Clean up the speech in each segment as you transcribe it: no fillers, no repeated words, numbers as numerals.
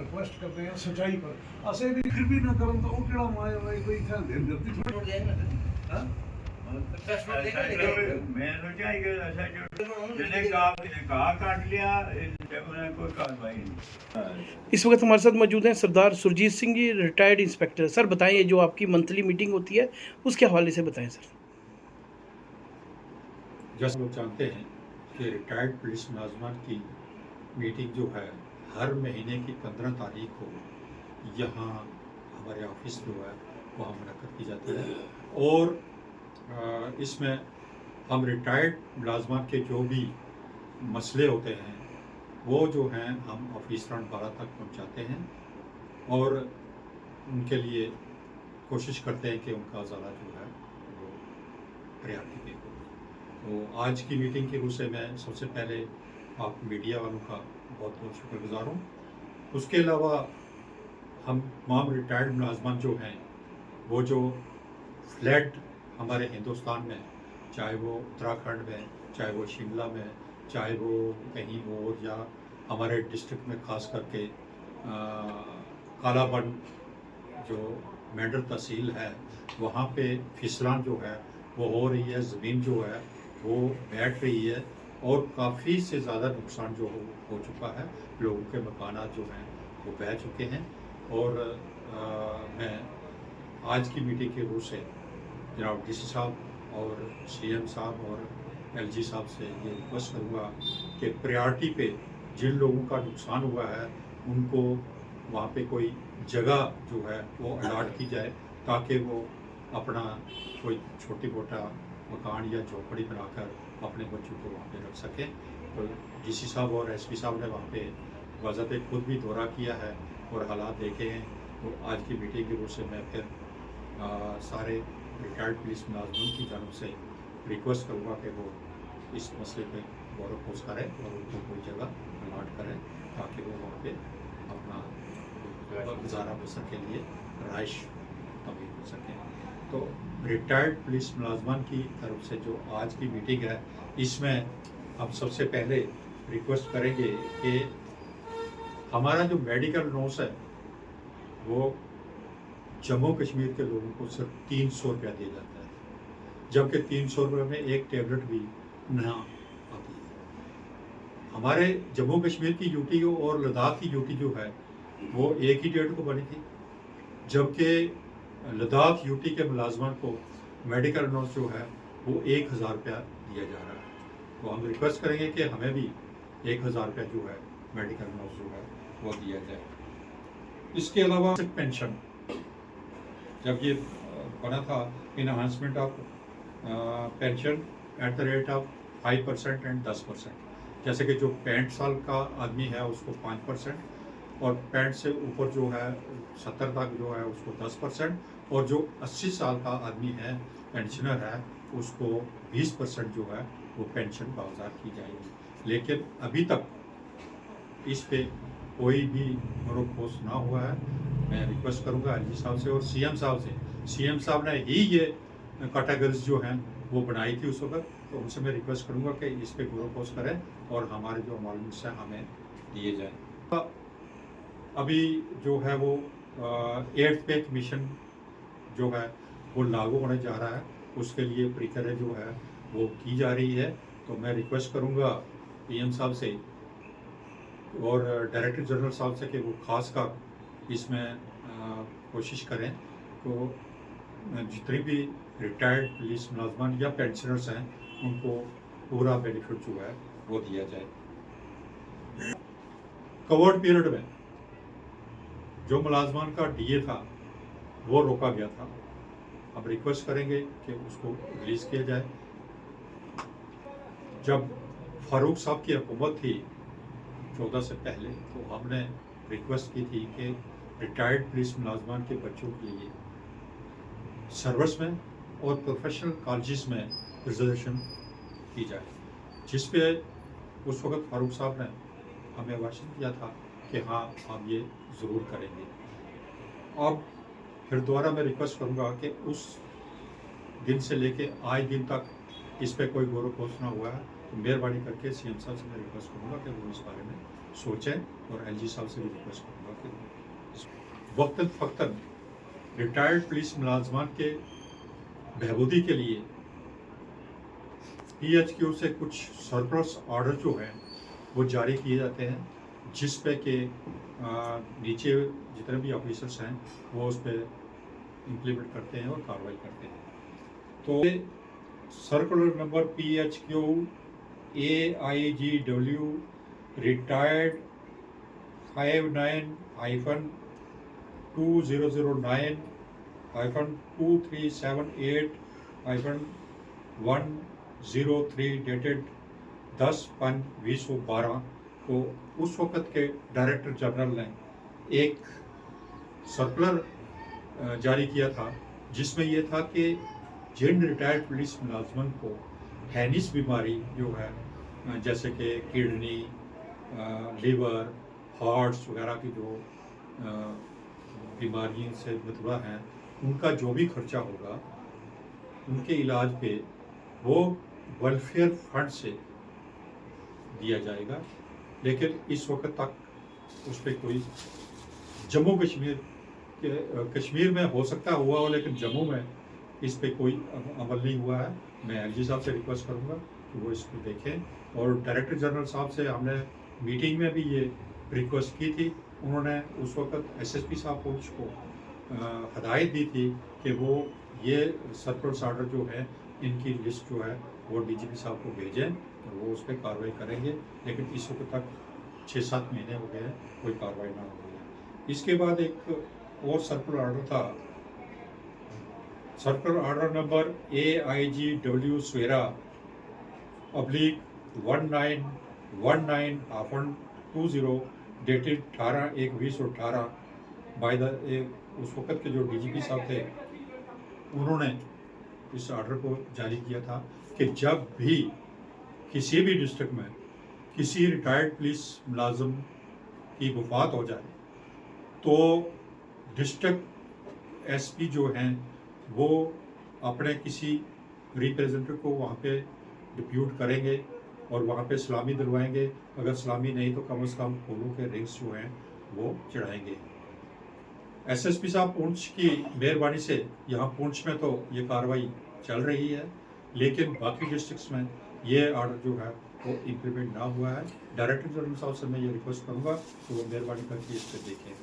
Request करते हैं सच्चाई पर असे भी फिर भी ना करन तो वो केड़ा माया भाई कोई इतना देर जल्दी थोड़ी हां मैं सोचा कि ऐसा जो जिन्हें कहा काट लिया उन्हें कोई कार्रवाई नहीं। इस वक्त हमारे साथ मौजूद हैं सरदार Surjit Singh ji, retired inspector. Sir बताएं, ये जो आपकी मंथली मीटिंग होती है उसके हवाले से बताएं सर। जैसे लोग जानते हैं कि रिटायर्ड पुलिस मुलाजमान की मीटिंग जो है हर महीने की 15 तारीख को यहाँ हमारे ऑफिस जो है वहाँ मुनक्कद की जाती है और इसमें हम रिटायर्ड मुलाजमान के जो भी मसले होते हैं वो जो हैं हम ऑफिसरान बारह तक पहुँचाते हैं और उनके लिए कोशिश करते हैं कि उनका ज़्यादा जो है वो प्रयाप्ति पे हो। तो आज की मीटिंग की रूप से मैं सबसे पहले आप मीडिया वालों का बहुत बहुत शुक्रगुजार हूँ। उसके अलावा हम तमाम रिटायर्ड मुलाजमान जो हैं वो जो फ्लैट हमारे हिंदुस्तान में, चाहे वो उत्तराखंड में, चाहे वो शिमला में, चाहे वो कहीं और या हमारे डिस्ट्रिक्ट में खास करके कालाबन जो मेंढर तहसील है वहाँ पे फिसलन जो है वो हो रही है, ज़मीन जो है वो बैठ रही है और काफ़ी से ज़्यादा नुकसान जो हो चुका है। लोगों के मकानात जो हैं वो बह चुके हैं और मैं आज की मीटिंग के रूप से जनाब डीसी साहब और सीएम साहब और एलजी साहब से ये रिक्वेस्ट करूँगा कि प्रायोरिटी पे जिन लोगों का नुकसान हुआ है उनको वहाँ पे कोई जगह जो है वो अलाट की जाए ताकि वो अपना कोई छोटी मोटा मकान या झोपड़ी बनाकर अपने बच्चों को वहाँ पे रख सकें। तो डीसी साहब और एसपी साहब ने वहाँ पे वज़ाते खुद भी दौरा किया है और हालात देखे हैं। तो आज की मीटिंग की रूप से मैं फिर सारे रिटायर्ड पुलिस मुलाजमन की जानब से रिक्वेस्ट करूँगा कि वो इस मसले पे गौर खोज करें और उनको कोई जगह अलाट करें ताकि वो वहाँ पे अपना गुजारा बसर के लिए रहाइश तब्दील हो सकें। तो रिटायर्ड पुलिस मुलाजमान की तरफ से जो आज की मीटिंग है इसमें हम सबसे पहले रिक्वेस्ट करेंगे कि हमारा जो मेडिकल नोट्स है वो जम्मू कश्मीर के लोगों को सिर्फ 300 रुपया दिया जाता है, जबकि 300 रुपये में एक टेबलेट भी ना आती है। हमारे जम्मू कश्मीर की ड्यूटी और लद्दाख की ड्यूटी जो है वो एक ही डेट को बनी थी, जबकि लद्दाख यूटी के मुलाजमान को मेडिकल नोट्स जो है वो 1000 रुपया दिया जा रहा है। तो हम रिक्वेस्ट करेंगे कि हमें भी 1000 रुपया जो है मेडिकल नोट्स जो है वो दिया जाए। इसके अलावा पेंशन जब ये बना था enhancement of pension at the rate of 5% and 10%, जैसे कि जो 65 साल का आदमी है उसको 5% और 65 से ऊपर जो है 70 तक जो है उसको 10% और जो 80 साल का आदमी है पेंशनर है उसको 20% जो है वो पेंशन बावजार की जाएगी। लेकिन अभी तक इस पे कोई भी ठोस ना हुआ है। मैं रिक्वेस्ट करूंगा एलजी साहब से और सीएम साहब से, सीएम साहब ने ही ये कैटेगरीज जो हैं वो बनाई थी उस वक्त, तो उनसे मैं रिक्वेस्ट करूंगा कि इस पे गौर करें और हमारे जो मालूमात है हमें दिए जाए। अभी जो है वो 8th पे कमीशन जो है वो लागू होने जा रहा है, उसके लिए प्रक्रिया जो है वो की जा रही है। तो मैं रिक्वेस्ट करूंगा पीएम साहब से और डायरेक्टर जनरल साहब से कि वो खास कर इसमें कोशिश करें तो जितने भी रिटायर्ड पुलिस मुलाजमान या पेंशनर्स हैं उनको पूरा बेनिफिट जो है वो दिया जाए। कवर्ड पीरियड में जो मुलाजमान का डीए था वो रोका गया था, अब रिक्वेस्ट करेंगे कि उसको रिलीज किया जाए। जब फारूक साहब की हुकूमत थी 14 से पहले, तो हमने रिक्वेस्ट की थी कि रिटायर्ड पुलिस मुलाजमान के बच्चों के लिए सर्विस में और प्रोफेशनल कॉलेजेस में रिजर्वेशन की जाए, जिस पे उस वक्त फारूक साहब ने हमें वाशिंग किया था कि हाँ हम ये ज़रूर करेंगे। अब फिर दोबारा मैं रिक्वेस्ट करूँगा कि उस दिन से लेके आज दिन तक इस पे कोई गौर खोज ना हुआ है, तो मेहरबानी करके सीएम साहब से मैं रिक्वेस्ट करूँगा कि वो इस बारे में सोचें, और एलजी साहब से भी रिक्वेस्ट करूँगा कि वक्तन फ़क्तन रिटायर्ड पुलिस मुलाजमान के बहबूदी के लिए पीएचक्यू से कुछ सरप्लस ऑर्डर जो हैं वो जारी किए जाते हैं, जिस पे कि नीचे जितने भी ऑफिसर्स हैं वो उस पर इम्प्लीमेंट करते हैं और कार्रवाई करते हैं। तो circular number PHQ AIGW retired 59-2009-2378-103 dated 10/5/2012 को उस वक़्त के डायरेक्टर जनरल ने एक सर्कुलर जारी किया था, जिसमें यह था कि जिन रिटायर्ड पुलिस मुलाजमन को हैनिस बीमारी जो है, जैसे कि किडनी, लीवर, हार्ट्स वगैरह की जो बीमारियों से मतबा हैं, उनका जो भी खर्चा होगा उनके इलाज पे वो वेलफेयर फंड से दिया जाएगा। लेकिन इस वक्त तक उस पर कोई जम्मू कश्मीर में हो सकता हुआ हो, लेकिन जम्मू में इस पे कोई अमल नहीं हुआ है। मैं एलजी साहब से रिक्वेस्ट करूंगा कि वो इसको देखें, और डायरेक्टर जनरल साहब से हमने मीटिंग में भी ये रिक्वेस्ट की थी। उन्होंने उस वक्त एसएसपी साहब पुंछ को हदायत दी थी कि वो ये सरप्लस ऑर्डर जो है इनकी लिस्ट जो है वो डीजीपी साहब को भेजें, तो वो उस पर कार्रवाई करेंगे। लेकिन इस वक्त तक 6-7 महीने हो गए हैं, कोई कार्रवाई ना हो रही है। इसके बाद एक और सर्कुलर ऑर्डर था, circular order number AIGW Swera /1919/20 dated 18/1/2018 by the उस वक्त के जो डीजीपी साहब थे उन्होंने इस ऑर्डर को जारी किया था कि जब भी किसी भी डिस्ट्रिक्ट में किसी रिटायर्ड पुलिस मुलाजम की वफात हो जाए तो डिस्ट्रिक्ट एसपी जो हैं वो अपने किसी रिप्रेजेंटेटिव को वहाँ पे डिप्यूट करेंगे और वहाँ पे सलामी दिलवाएंगे। अगर सलामी नहीं तो कम से कम फूलों के रिंग्स जो हैं वो चढ़ाएंगे। एसएसपी साहब पुंछ की मेहरबानी से यहाँ पुंछ में तो ये कार्रवाई चल रही है, लेकिन बाकी डिस्ट्रिक्ट्स में ये ऑर्डर जो है वो इम्प्लीमेंट ना हुआ है। डायरेक्टर जनरल साहब से मैं ये रिक्वेस्ट करूँगा कि वो मेहरबानी करके इस पर देखें।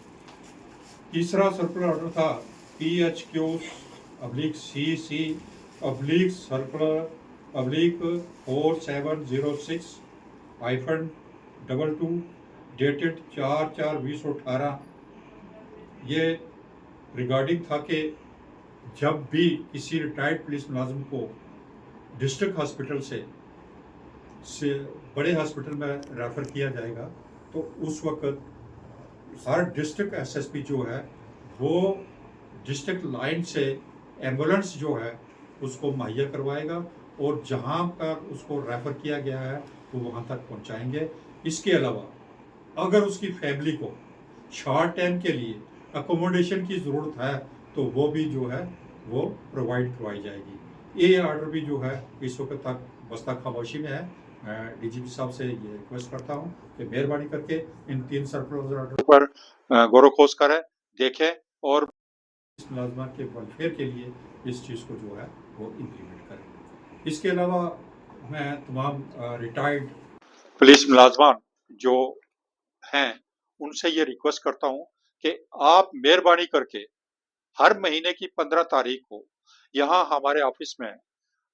तीसरा सर्कुलर ऑर्डर था PHQ/CC/4706-22 डेटेड 4/4/2018। ये रिगार्डिंग था कि जब भी किसी रिटायर्ड पुलिस मुलाजिम को डिस्ट्रिक्ट हॉस्पिटल से बड़े हॉस्पिटल में रेफ़र किया जाएगा तो उस वक्त हर डिस्ट्रिक्ट एसएसपी जो है वो डिस्ट्रिक्ट लाइन से एम्बुलेंस जो है उसको मुहैया करवाएगा और जहां पर उसको रेफ़र किया गया है तो वहां तक पहुंचाएंगे। इसके अलावा अगर उसकी फैमिली को शॉर्ट टाइम के लिए अकोमोडेशन की ज़रूरत है तो वो भी जो है वो प्रोवाइड करवाई जाएगी। ये ऑर्डर भी जो है इस वक्त तक बस्ता खामोशी में है। मैं डीजीपी साहब से ये रिक्वेस्ट करता हूँ कि मेहरबानी करके इन 3 सर्कुलर ऑर्डर पर गौर खोज करें, देखें और इस मुलाजमान के वेलफेयर के लिए इस चीज़ को जो है वो इम्प्लीमेंट करें। इसके अलावा मैं तमाम रिटायर्ड पुलिस मुलाजमान जो हैं उनसे ये रिक्वेस्ट करता हूँ कि आप मेहरबानी करके हर महीने की 15 तारीख को यहाँ हमारे ऑफिस में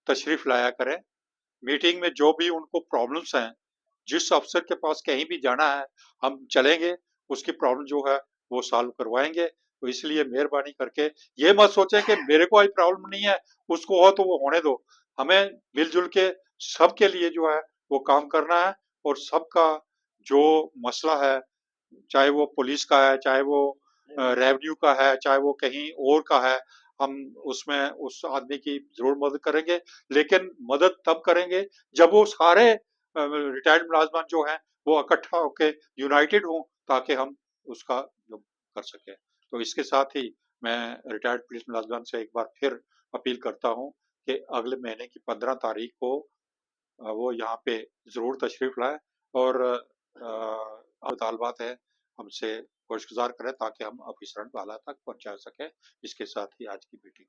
तशरीफ़ लाया करें। मीटिंग में जो भी उनको प्रॉब्लम्स हैं, जिस अफसर के पास कहीं भी जाना है हम चलेंगे, उसकी प्रॉब्लम जो है वो सॉल्व करवाएंगे। तो इसलिए मेहरबानी करके ये मत सोचें कि मेरे को कोई प्रॉब्लम नहीं है, उसको हो तो वो होने दो। हमें मिलजुल के सबके लिए जो है वो काम करना है और सबका जो मसला है, चाहे वो पुलिस का है, चाहे वो रेवेन्यू का है, चाहे वो कहीं और का है, हम उसमें उस आदमी की जरूर मदद करेंगे। लेकिन मदद तब करेंगे जब वो सारे रिटायर्ड मुलाजमान जो हैं वो इकट्ठा होके यूनाइटेड हों, ताकि हम उसका जो कर सकें। तो इसके साथ ही मैं रिटायर्ड पुलिस मुलाजमान से एक बार फिर अपील करता हूँ कि अगले महीने की 15 तारीख को वो यहाँ पे ज़रूर तशरीफ़ लाएँ और तालबात है हमसे खुशगुज़ार करें ताकि हम अफसरान आला तक पहुँचा सकें। इसके साथ ही आज की मीटिंग